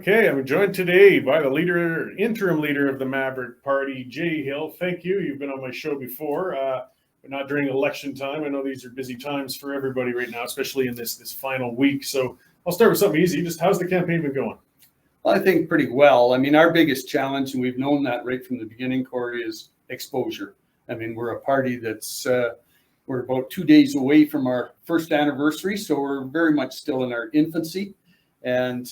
Okay, I'm joined today by the interim leader of the Maverick Party, Jay Hill. Thank you. You've been on my show before, but not during election time. I know these are busy times for everybody right now, especially in this final week. So I'll start with something easy. Just how's the campaign been going? Well, I think pretty well. I mean, our biggest challenge, and we've known that right from the beginning, Cory, is exposure. I mean, we're a party that's we're about 2 days away from our first anniversary, so we're very much still in our infancy, and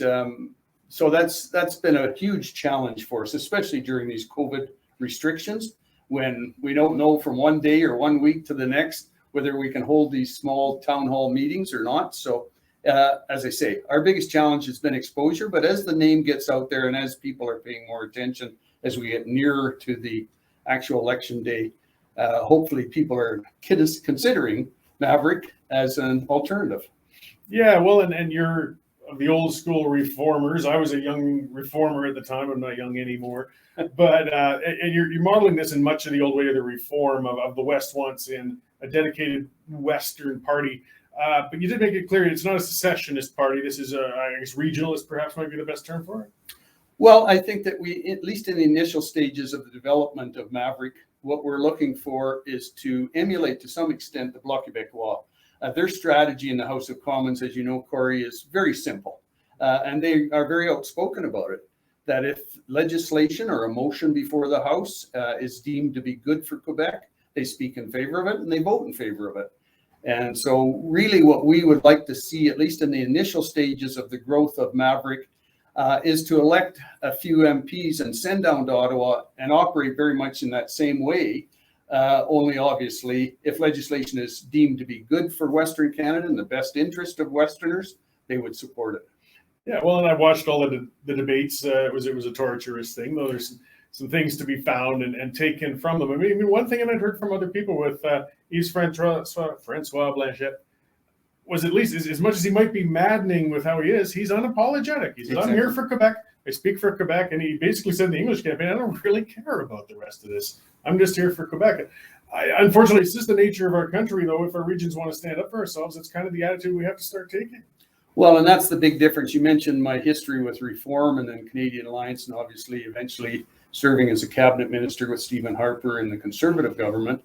so that's been a huge challenge for us, especially during these COVID restrictions, when we don't know from one day or 1 week to the next whether we can hold these small town hall meetings or not. So as I say, our biggest challenge has been exposure, but as the name gets out there and as people are paying more attention as we get nearer to the actual election day, hopefully people are considering Maverick as an alternative. Yeah, well, and you're the old school reformers. I was a young reformer at the time. I'm not young anymore, but and you're modeling this in much of the old way of the reform of the West wants in a dedicated Western party. But you did make it clear it's not a secessionist party. This is I guess regionalist, perhaps might be the best term for it. Well, I think that we, at least in the initial stages of the development of Maverick, what we're looking for is to emulate to some extent the Bloc Québécois. Their strategy in the House of Commons, as you know, Cory, is very simple. And they are very outspoken about it, that if legislation or a motion before the House is deemed to be good for Quebec, they speak in favor of it and they vote in favor of it. And so really what we would like to see, at least in the initial stages of the growth of Maverick, is to elect a few MPs and send down to Ottawa and operate very much in that same way. Only obviously, if legislation is deemed to be good for Western Canada in the best interest of Westerners, they would support it. Yeah, well, and I watched all of the debates. It was a torturous thing, though. There's some things to be found and taken from them. I mean, one thing I'd heard from other people with Yves Francois Blanchette was, at least as much as he might be maddening with how he is, he's unapologetic. He said, exactly. I'm here for Quebec. I speak for Quebec. And he basically said in the English campaign, I don't really care about the rest of this. I'm just here for Quebec. Unfortunately, it's just the nature of our country, though. If our regions want to stand up for ourselves, it's kind of the attitude we have to start taking. Well, and that's the big difference. You mentioned my history with Reform and then Canadian Alliance, and obviously eventually serving as a cabinet minister with Stephen Harper in the Conservative government.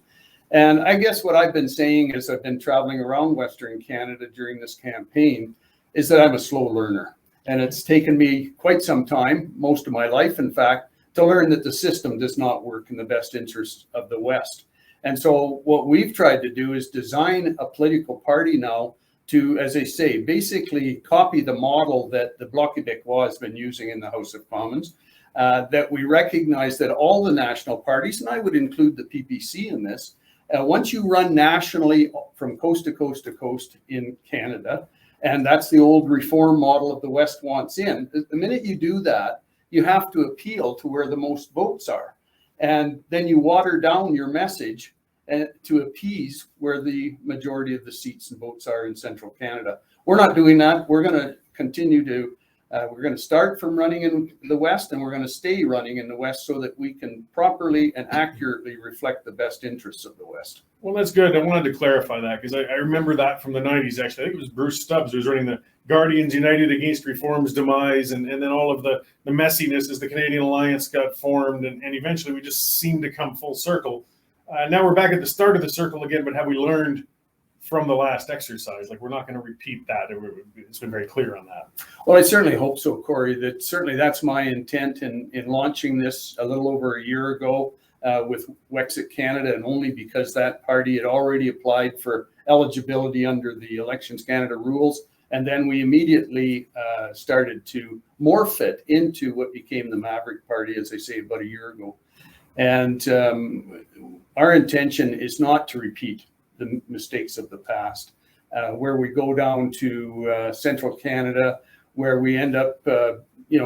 And I guess what I've been saying as I've been traveling around Western Canada during this campaign is that I'm a slow learner. And it's taken me quite some time, most of my life, in fact, to learn that the system does not work in the best interest of the West. And so what we've tried to do is design a political party now to, as I say, basically copy the model that the Bloc Québécois has been using in the House of Commons, that we recognize that all the national parties, and I would include the PPC in this, once you run nationally from coast to coast to coast in Canada, and that's the old reform model of the West wants in, the minute you do that, you have to appeal to where the most votes are. And then you water down your message to appease where the majority of the seats and votes are in central Canada. We're not doing that. We're going to continue to, we're going to start from running in the West, and we're going to stay running in the West so that we can properly and accurately reflect the best interests of the West. Well, that's good. I wanted to clarify that because I remember that from the 90s, actually. I think it was Bruce Stubbs who was running the Guardians United Against Reform's Demise, and then all of the messiness as the Canadian Alliance got formed, and eventually we just seemed to come full circle. Now we're back at the start of the circle again, but have we learned from the last exercise? Like, we're not going to repeat that. It's been very clear on that. Well, I certainly hope so, Cory. That's my intent in launching this a little over a year ago with Wexit Canada, and only because that party had already applied for eligibility under the Elections Canada rules. And then we immediately started to morph it into what became the Maverick Party, as I say, about a year ago. And our intention is not to repeat the mistakes of the past, where we go down to central Canada, where we end up,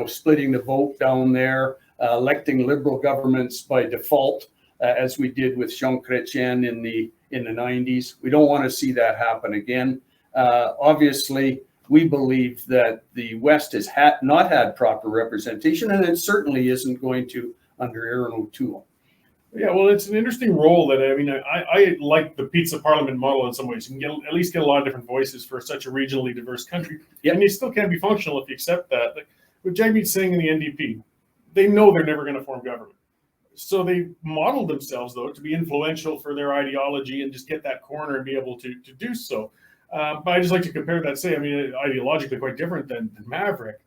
splitting the vote down there, electing Liberal governments by default, as we did with Jean Chrétien in the 90s. We don't want to see that happen again. Obviously, we believe that the West has not had proper representation, and it certainly isn't going to under Aaron O'Toole. Yeah, well, it's an interesting role that, I like the pizza parliament model in some ways. You can at least get a lot of different voices for such a regionally diverse country. Yep. And you still can't be functional if you accept that. Like, with Jagmeet Singh and the NDP, they know they're never going to form government. So they modeled themselves, though, to be influential for their ideology and just get that corner and be able to do so. But I just like to compare that, say, I mean, ideologically quite different than Maverick,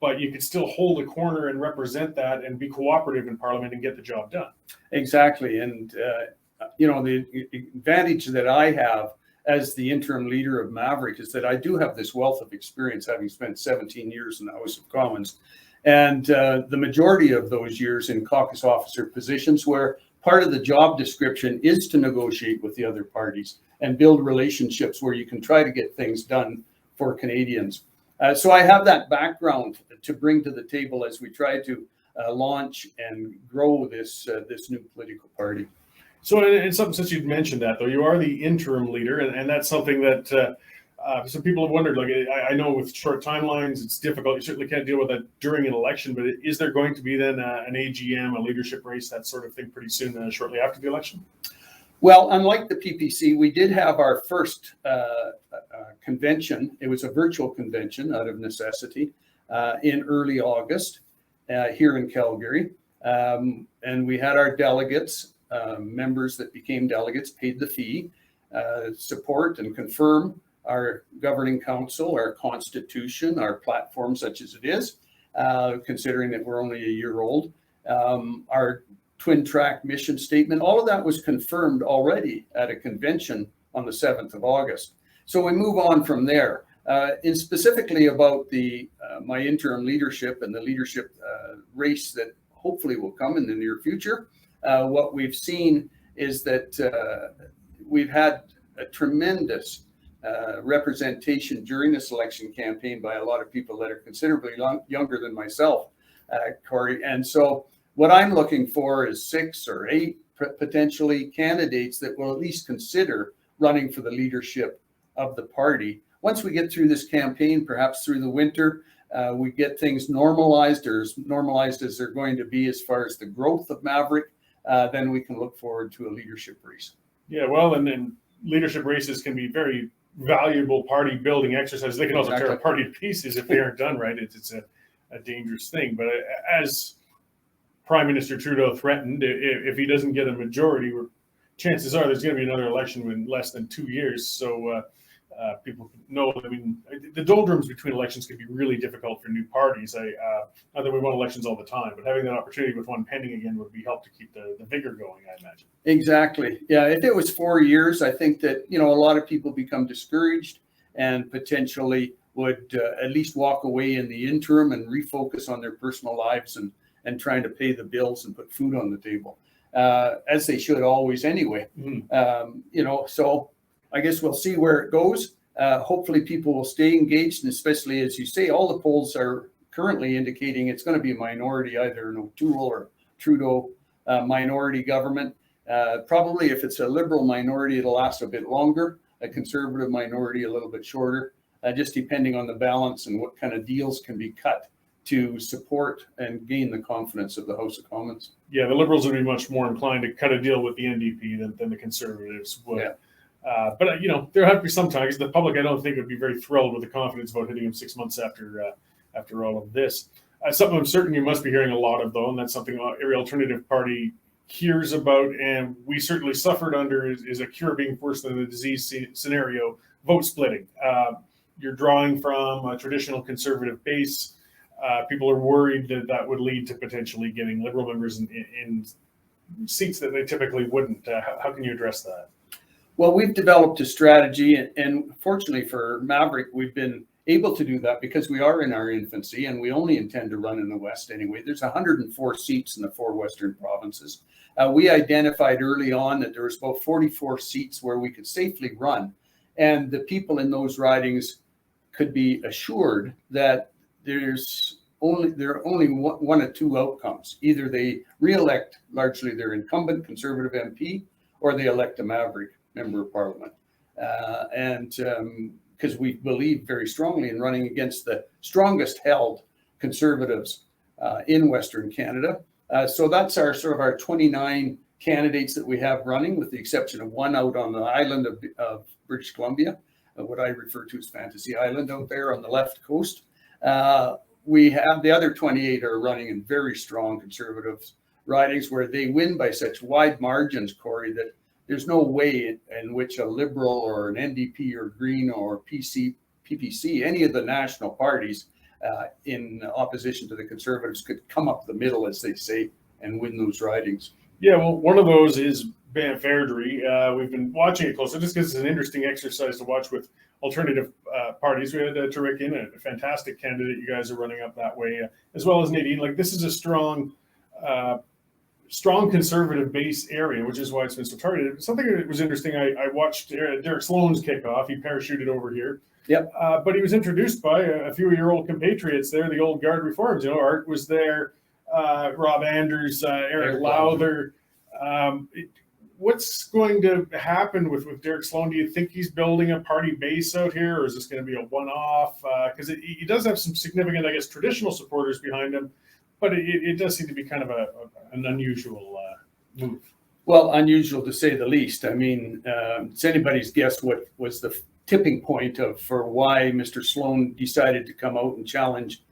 but you could still hold a corner and represent that and be cooperative in Parliament and get the job done. Exactly. And, the advantage that I have as the interim leader of Maverick is that I do have this wealth of experience, having spent 17 years in the House of Commons. And the majority of those years in caucus officer positions, where part of the job description is to negotiate with the other parties and build relationships where you can try to get things done for Canadians. So I have that background to bring to the table as we try to launch and grow this new political party. So, and something, since you'd mentioned that, though, you are the interim leader, and that's something that some people have wondered. Like, I know with short timelines, it's difficult. You certainly can't deal with that during an election, but is there going to be then an AGM, a leadership race, that sort of thing pretty soon, shortly after the election? Well, unlike the PPC, we did have our first convention. It was a virtual convention out of necessity in early August here in Calgary. And we had our delegates, members that became delegates, paid the fee, support and confirm our governing council, our constitution, our platform such as it is, considering that we're only a year old, our twin track mission statement. All of that was confirmed already at a convention on the 7th of August. So we move on from there. And specifically about my interim leadership and the leadership race that hopefully will come in the near future, what we've seen is that we've had a tremendous representation during this election campaign by a lot of people that are considerably younger than myself, Cory. And so what I'm looking for is 6 or 8 potentially candidates that will at least consider running for the leadership of the party. Once we get through this campaign, perhaps through the winter, we get things normalized, or as normalized as they're going to be as far as the growth of Maverick, then we can look forward to a leadership race. Yeah, well, and then leadership races can be very valuable party building exercises. They can also tear a party to pieces if they aren't done right. It's a dangerous thing. But as Prime Minister Trudeau threatened, if he doesn't get a majority, chances are there's going to be another election in less than 2 years. So people know, I mean, the doldrums between elections can be really difficult for new parties. Not that we want elections all the time, but having that opportunity with one pending again would be help to keep the vigor going, I imagine. Exactly. Yeah, if it was 4 years, I think that, a lot of people become discouraged and potentially would at least walk away in the interim and refocus on their personal lives and trying to pay the bills and put food on the table, as they should always anyway. Mm-hmm. So I guess we'll see where it goes. Hopefully people will stay engaged, and especially, as you say, all the polls are currently indicating it's going to be a minority, either an O'Toole or Trudeau minority government. Probably if it's a Liberal minority, it'll last a bit longer, a Conservative minority a little bit shorter, just depending on the balance and what kind of deals can be cut to support and gain the confidence of the House of Commons. Yeah, the Liberals would be much more inclined to cut a deal with the NDP than the Conservatives would. Yeah. But there have to be some times the public, I don't think, would be very thrilled with the confidence vote hitting him 6 months after all of this. Something I'm certain you must be hearing a lot of, though, and that's something every alternative party hears about, and we certainly suffered under, is a cure being worse than the disease scenario, vote splitting. You're drawing from a traditional conservative base. People are worried that would lead to potentially getting Liberal members in seats that they typically wouldn't. How can you address that? Well, we've developed a strategy, and fortunately for Maverick, we've been able to do that because we are in our infancy and we only intend to run in the West anyway. There's 104 seats in the 4 Western provinces. We identified early on that there was about 44 seats where we could safely run, and the people in those ridings could be assured that there are only one of 2 outcomes. Either they re-elect largely their incumbent Conservative MP, or they elect a Maverick member of Parliament. Because we believe very strongly in running against the strongest held Conservatives in Western Canada. So that's our 29 candidates that we have running, with the exception of one out on the island of British Columbia, what I refer to as Fantasy Island out there on the left coast. we have the other 28 are running in very strong Conservative ridings where they win by such wide margins, Cory, that there's no way in which a Liberal or an NDP or Green or PPC, any of the national parties in opposition to the Conservatives could come up the middle, as they say, and win those ridings. Yeah, well, one of those is Banff Airdrie. We've been watching it closely just because it's an interesting exercise to watch with alternative parties. We had Tarek in, a fantastic candidate you guys are running up that way, as well as Nadine. Like, this is a strong Conservative base area, which is why it's been so targeted. Something that was interesting, I watched Derek Sloan's kickoff. He parachuted over here. Yep. But he was introduced by a few of your old compatriots there, the old Guard Reforms. Art was there, Rob Anders, Eric Lowther. What's going to happen with Derek Sloan? Do you think he's building a party base out here, or is this going to be a one-off? Because he does have some significant, I guess, traditional supporters behind him, but it does seem to be kind of an unusual move. Well, unusual to say the least. I mean, it's anybody's guess what was the tipping point for why Mr. Sloan decided to come out and challenge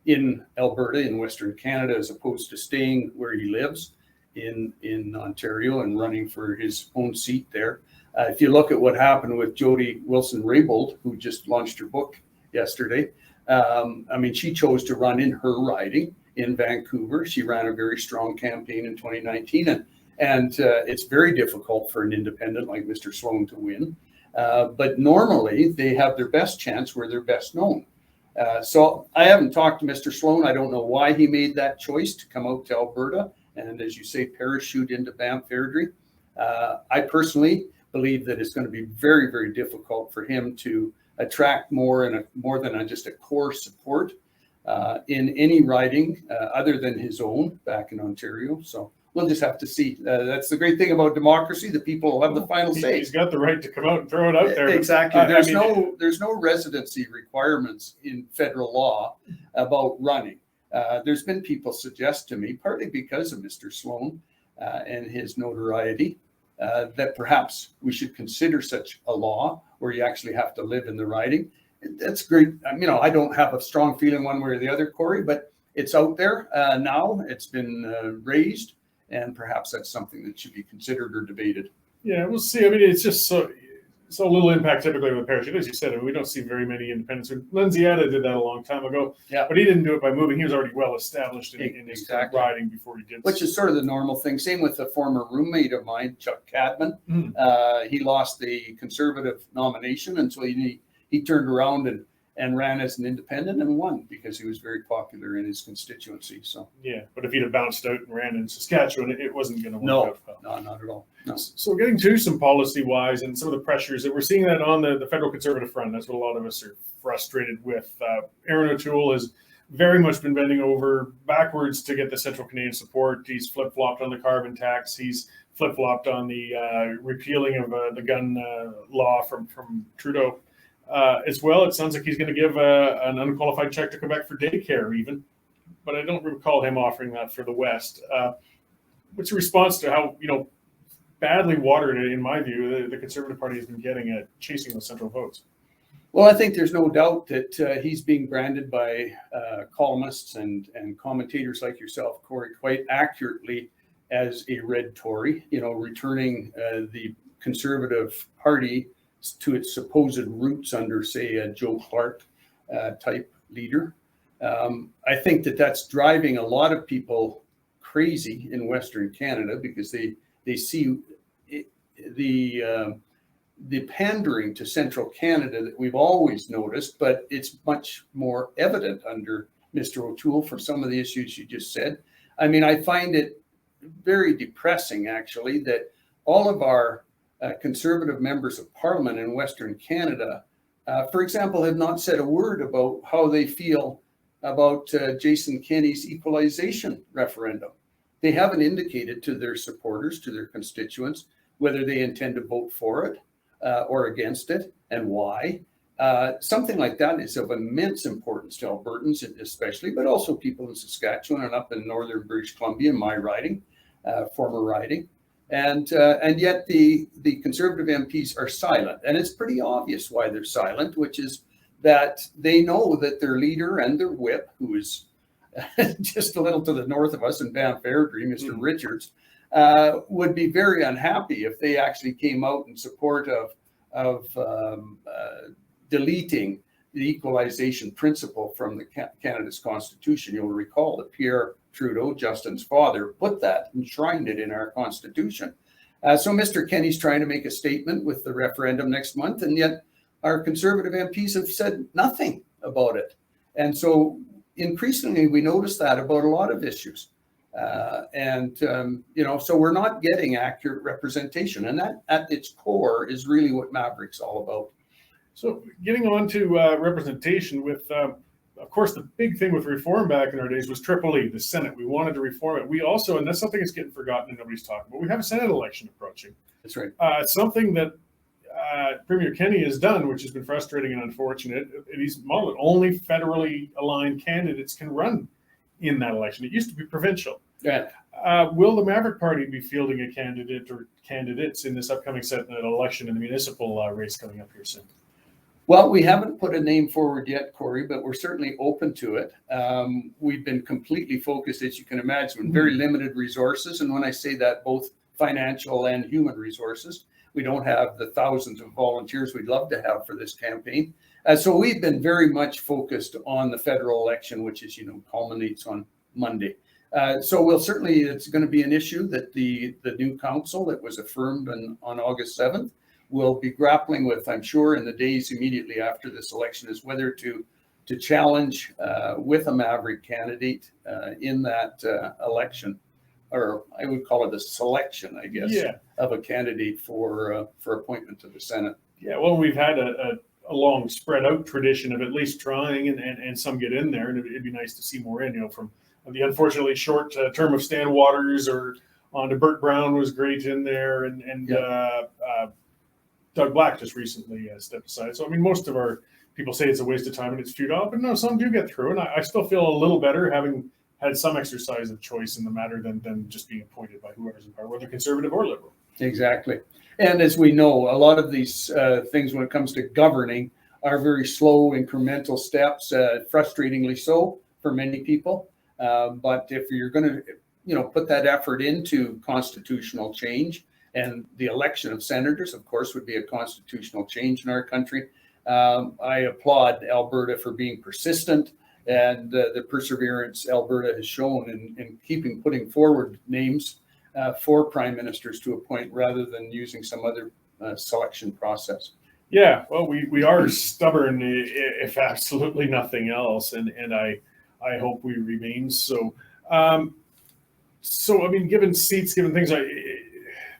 in Alberta, in Western Canada, as opposed to staying where he lives in Ontario and running for his own seat there. If you look at what happened with Jody Wilson-Raybould, who just launched her book yesterday, I mean, she chose to run in her riding in Vancouver. She ran a very strong campaign in 2019, and it's very difficult for an independent like Mr. Sloan to win. But normally they have their best chance where they're best known. So I haven't talked to Mr. Sloan. I don't know why he made that choice to come out to Alberta and, as you say, parachute into Banff Airdrie. I personally believe that it's going to be very, very difficult for him to attract more than just a core support in any riding other than his own back in Ontario. So we'll just have to see. That's the great thing about democracy. The people will have the final say. He's got the right to come out and throw it out there. Exactly. There's no residency requirements in federal law about running. There's been people suggest to me, partly because of Mr. Sloan and his notoriety, that perhaps we should consider such a law where you actually have to live in the riding. That's great. I don't have a strong feeling one way or the other, Cory, but it's out there now. It's been raised. And perhaps that's something that should be considered or debated. Yeah, we'll see. I mean, it's just so little impact typically with a parachute. As you said, we don't see very many independents. Lindsay-Etta did that a long time ago, but he didn't do it by moving. He was already well established in his riding before he did. Which is sort of the normal thing. Same with a former roommate of mine, Chuck Cadman. He lost the Conservative nomination, and so he turned around and ran as an independent and won because he was very popular in his constituency. So yeah, but if he'd have bounced out and ran in Saskatchewan, it wasn't going to work out well. No, not at all. No. So getting to some policy-wise and some of the pressures that we're seeing that on the federal Conservative front, that's what a lot of us are frustrated with. Aaron O'Toole has very much been bending over backwards to get the Central Canadian support. He's flip-flopped on the carbon tax. He's flip-flopped on the repealing of the gun law from Trudeau. As well, it sounds like he's going to give an unqualified check to Quebec for daycare even, but I don't recall him offering that for the West. What's your response to how, badly watered, in my view, the Conservative Party has been getting at chasing the central votes? Well, I think there's no doubt that he's being branded by columnists and commentators like yourself, Cory, quite accurately as a red Tory, returning the Conservative Party to its supposed roots under, say, a Joe Clark type leader. I think that's driving a lot of people crazy in Western Canada because they see the pandering to Central Canada that we've always noticed, but it's much more evident under Mr. O'Toole for some of the issues you just said. I mean, I find it very depressing, actually, that all of our Conservative members of Parliament in Western Canada, for example, have not said a word about how they feel about Jason Kenney's equalization referendum. They haven't indicated to their supporters, to their constituents, whether they intend to vote for it or against it and why. Something like that is of immense importance to Albertans especially, but also people in Saskatchewan and up in northern British Columbia, my riding, former riding. And yet the Conservative MPs are silent. And it's pretty obvious why they're silent, which is that they know that their leader and their whip, who is just a little to the north of us in Banff Airdrie, Mr. Richards, would be very unhappy if they actually came out in support of deleting the equalization principle from Canada's Constitution. You'll recall that Pierre Trudeau, Justin's father, put that, enshrined it in our Constitution. So Mr. Kenney's trying to make a statement with the referendum next month, and yet our Conservative MPs have said nothing about it. And so increasingly we notice that about a lot of issues. So we're not getting accurate representation, and that at its core is really what Maverick's all about. So getting on to representation with, of course, the big thing with reform back in our days was Triple E, the Senate. We wanted to reform it. We also, and that's something that's getting forgotten and nobody's talking about, we have a Senate election approaching. That's right. Something that Premier Kenney has done, which has been frustrating and unfortunate, he's modeled only federally aligned candidates can run in that election. It used to be provincial. Yeah. Will the Maverick Party be fielding a candidate or candidates in this upcoming Senate election in the municipal race coming up here soon? Well, we haven't put a name forward yet, Cory, but we're certainly open to it. We've been completely focused, as you can imagine, with very limited resources. And when I say that, both financial and human resources, we don't have the thousands of volunteers we'd love to have for this campaign. So we've been very much focused on the federal election, which, as you know, culminates on Monday. So we'll certainly, it's going to be an issue that the new council that was affirmed on August 7th will be grappling with, I'm sure, in the days immediately after this election, is whether to challenge with a Maverick candidate in that election, or I would call it a selection, I guess, of a candidate for appointment to the Senate. Yeah, well, we've had a long spread out tradition of at least trying, and some get in there, and it'd be nice to see more in, from the unfortunately short term of Stan Waters or on to Burt Brown was great in there, and Doug Black just recently stepped aside. So, I mean, most of our people say it's a waste of time and it's futile, but no, some do get through. And I still feel a little better having had some exercise of choice in the matter than just being appointed by whoever's in power, whether conservative or liberal. Exactly. And as we know, a lot of these things when it comes to governing are very slow, incremental steps, frustratingly so for many people. But if you're going to, put that effort into constitutional change, and the election of senators, of course, would be a constitutional change in our country. I applaud Alberta for being persistent, and the perseverance Alberta has shown in putting forward names for prime ministers to appoint rather than using some other selection process. Yeah, well, we are stubborn, if absolutely nothing else, and I hope we remain so. So, I mean, given seats, given things,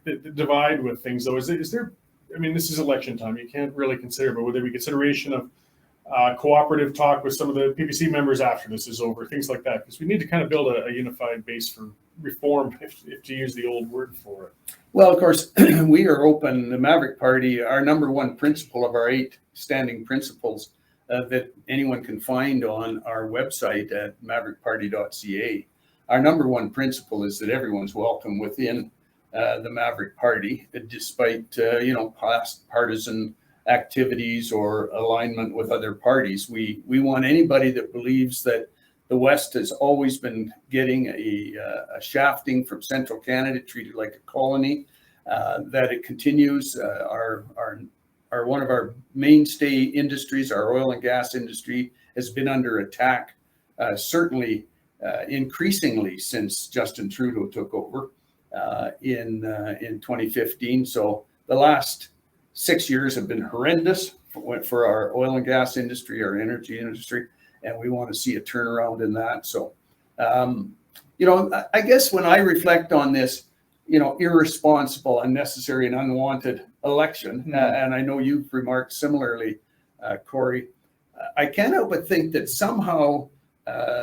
the divide with things, though, is there, I mean, this is election time. You can't really consider, but would there be consideration of cooperative talk with some of the PPC members after this is over, things like that? Because we need to kind of build a unified base for reform, if to use the old word for it. Well, of course, we are open. The Maverick Party, our number one principle of our 8 standing principles that anyone can find on our website at maverickparty.ca. Our number one principle is that everyone's welcome within the Maverick Party, despite past partisan activities or alignment with other parties. We want anybody that believes that the West has always been getting a shafting from central Canada, treated like a colony, that it continues. Our one of our mainstay industries, our oil and gas industry, has been under attack, certainly increasingly since Justin Trudeau took over in 2015. So the last 6 years have been horrendous for our oil and gas industry, our energy industry, and we want to see a turnaround in that. So, I guess when I reflect on this, irresponsible, unnecessary, and unwanted election, and I know you've remarked similarly, Cory, I can't help but think that somehow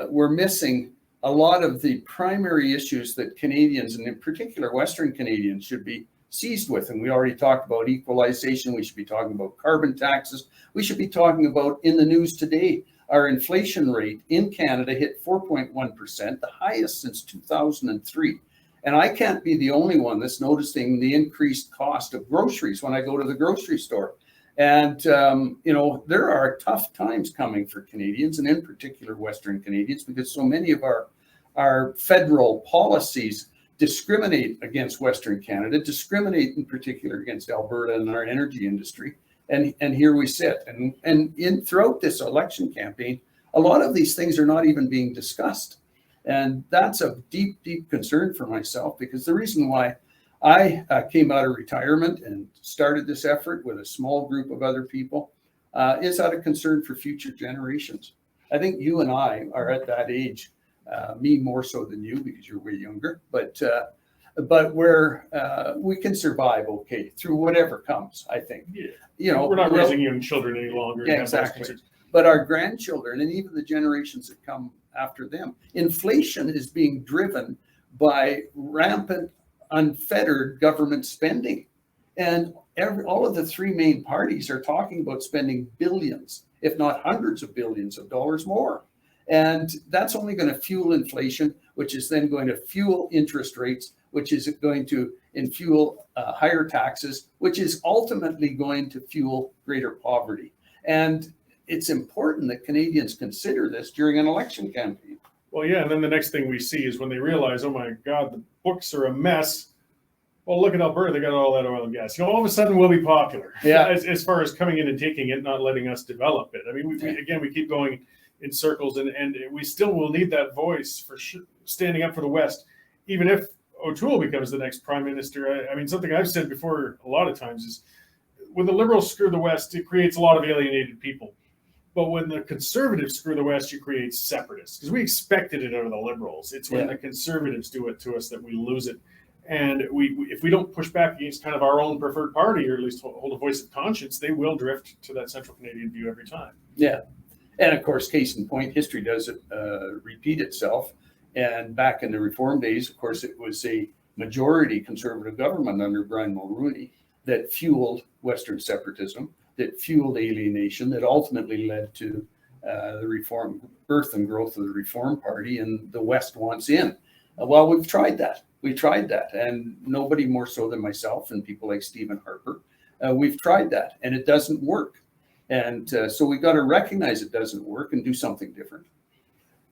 we're missing a lot of the primary issues that Canadians, and in particular Western Canadians, should be seized with. And we already talked about equalization. We should be talking about carbon taxes. We should be talking about, in the news today, our inflation rate in Canada hit 4.1%, the highest since 2003. And I can't be the only one that's noticing the increased cost of groceries when I go to the grocery store. And, there are tough times coming for Canadians, and in particular Western Canadians, because so many of our federal policies discriminate against Western Canada, discriminate in particular against Alberta and our energy industry. And here we sit. And throughout this election campaign, a lot of these things are not even being discussed. And that's a deep, deep concern for myself, because the reason why I came out of retirement and started this effort with a small group of other people is out of concern for future generations. I think you and I are at that age, me more so than you because you're way younger, but where we can survive okay through whatever comes, I think. Yeah. We're not raising young children any longer. Yeah, exactly. But our grandchildren and even the generations that come after them, inflation is being driven by rampant, unfettered government spending. And all of the three main parties are talking about spending billions, if not hundreds of billions of dollars more. And that's only going to fuel inflation, which is then going to fuel interest rates, which is going to fuel higher taxes, which is ultimately going to fuel greater poverty. And it's important that Canadians consider this during an election campaign. Well, yeah, and then the next thing we see is when they realize, oh my God, the books are a mess. Well, look at Alberta, they got all that oil and gas. All of a sudden we'll be popular. Yeah. As far as coming in and taking it, not letting us develop it. I mean, we keep going in circles, and we still will need that voice for standing up for the West, even if O'Toole becomes the next prime minister. I mean, something I've said before a lot of times is when the Liberals screw the West, it creates a lot of alienated people. But when the Conservatives screw the West, you create separatists, because we expected it out of the Liberals. It's when the Conservatives do it to us that we lose it. And if we don't push back against kind of our own preferred party, or at least hold a voice of conscience, they will drift to that central Canadian view every time. Yeah. And of course, case in point, history does repeat itself. And back in the Reform days, of course, it was a majority Conservative government under Brian Mulroney that fueled Western separatism, that fueled alienation, that ultimately led to the birth and growth of the Reform Party, and the West wants in. Well, we've tried that. And nobody more so than myself and people like Stephen Harper, we've tried that, and it doesn't work. And so we've got to recognize it doesn't work and do something different.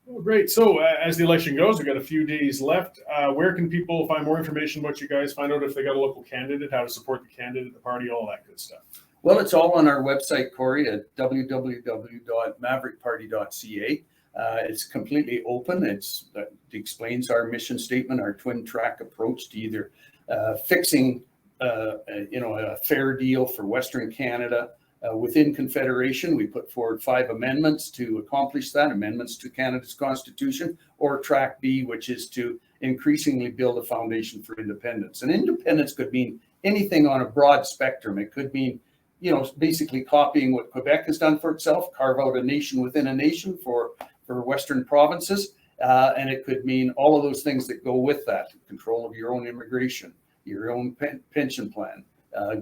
Well, great. So as the election goes, we've got a few days left. Where can people find more information about you guys, find out if they got a local candidate, how to support the candidate, the party, all that good stuff? Well, it's all on our website, Cory, at www.maverickparty.ca. It's completely open. It explains our mission statement, our twin track approach to either fixing a fair deal for Western Canada within Confederation. We put forward 5 amendments to accomplish that, amendments to Canada's Constitution, or track B, which is to increasingly build a foundation for independence. And independence could mean anything on a broad spectrum. It could mean basically copying what Quebec has done for itself, carve out a nation within a nation for Western provinces. And it could mean all of those things that go with that: control of your own immigration, your own pension plan,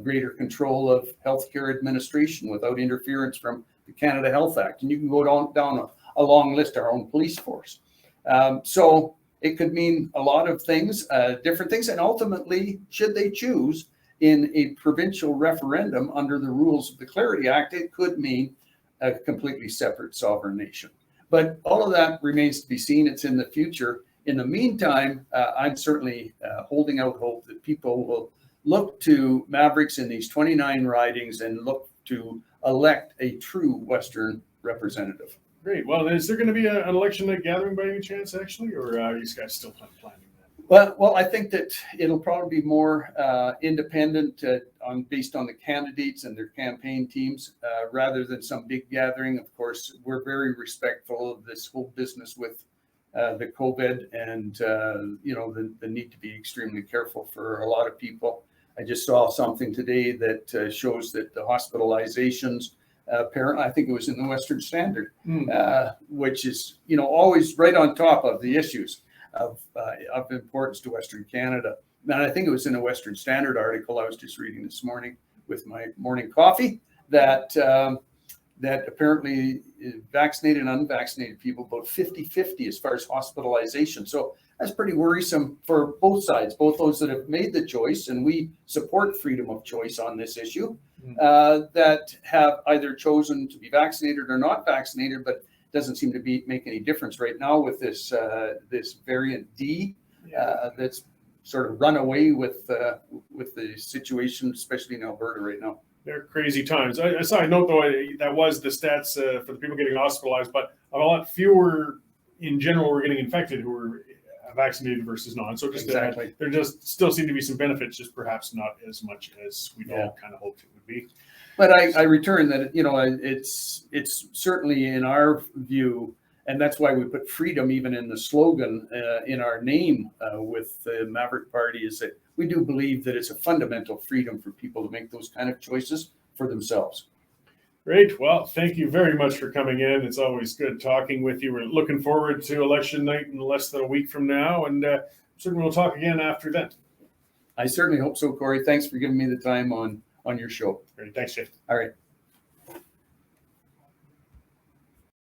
greater control of healthcare administration without interference from the Canada Health Act. And you can go down a long list, our own police force. So it could mean a lot of things, different things. And ultimately, should they choose, in a provincial referendum under the rules of the Clarity Act, it could mean a completely separate sovereign nation. But all of that remains to be seen. It's in the future. In the meantime, I'm certainly holding out hope that people will look to Mavericks in these 29 ridings and look to elect a true Western representative. Great. Well, is there going to be an election night gathering by any chance, actually, or are you guys still planning that? Well, I think that it'll probably be more independent based on the candidates and their campaign teams rather than some big gathering. Of course, we're very respectful of this whole business with the COVID and, the need to be extremely careful for a lot of people. I just saw something today that shows that the hospitalizations, apparently, I think it was in the Western Standard, which is, always right on top of the issues of importance to Western Canada. And I think it was in a Western Standard article I was just reading this morning with my morning coffee that apparently vaccinated and unvaccinated people, about 50-50 as far as hospitalization. So that's pretty worrisome for both sides, both those that have made the choice, and we support freedom of choice on this issue, that have either chosen to be vaccinated or not vaccinated, but doesn't seem to make any difference right now with this this variant D that's sort of run away with the situation, especially in Alberta right now. They're crazy times. I saw a note though that was the stats for the people getting hospitalized, but a lot fewer in general were getting infected who were vaccinated versus non. So just Exactly. there just still seem to be some benefits, just perhaps not as much as we all kind of hoped it would be. But I return that, you know, it's certainly in our view, and that's why we put freedom even in the slogan in our name with the Maverick Party, is that we do believe that it's a fundamental freedom for people to make those kind of choices for themselves. Great. Well, thank you very much for coming in. It's always good talking with you. We're looking forward to election night in less than a week from now, and certainly we'll talk again after that. I certainly hope so, Cory. Thanks for giving me the time on your show. Great. Thanks, Jay. All right.